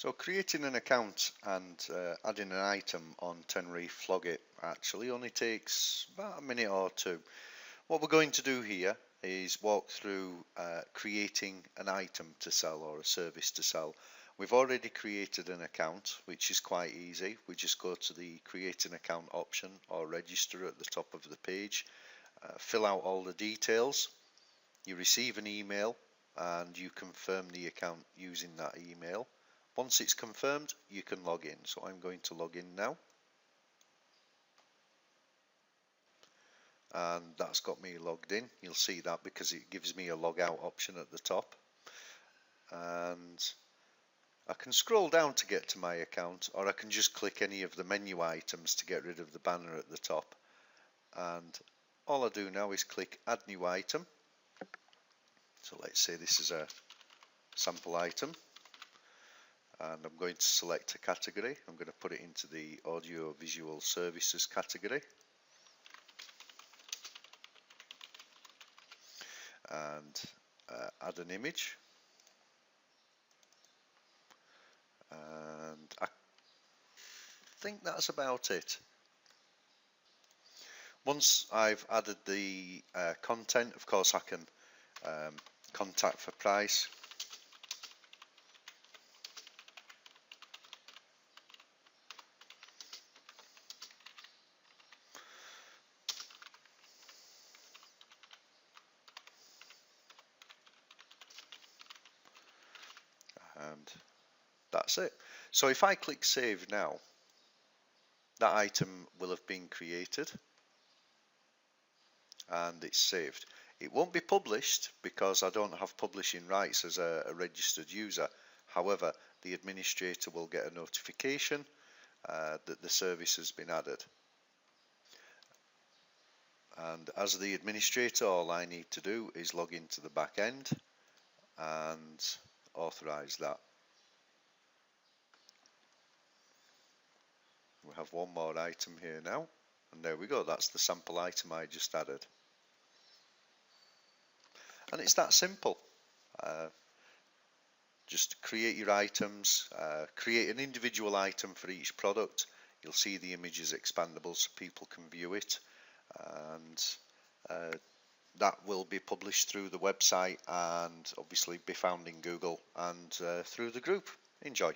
So creating an account and adding an item on Tenerife Flog actually only takes about a minute or two. What we're going to do here is walk through creating an item to sell or a service to sell. We've already created an account, which is quite easy. We just go to the create an account option or register at the top of the page, fill out all the details. You receive an email and you confirm the account using that email. Once it's confirmed, you can log in. So I'm going to log in now. And that's got me logged in. You'll see that because it gives me a log out option at the top. And I can scroll down to get to my account, or I can just click any of the menu items to get rid of the banner at the top. And all I do now is click add new item. So let's say this is a sample item. And I'm going to select a category. I'm going to put it into the audio visual services category. And add an image. And I think that's about it. Once I've added the content, of course I can contact for price. And that's it. So if I click save now, that item will have been created and it's saved. It won't be published because I don't have publishing rights as a registered user. However, the administrator will get a notification that the service has been added. And as the administrator, all I need to do is log into the back end and authorize that. We have one more item here now, and there we go, that's the sample item I just added. And it's that simple. Just create your items, create an individual item for each product. You'll see the image is expandable so people can view it, and that will be published through the website and obviously be found in Google and through the group. Enjoy.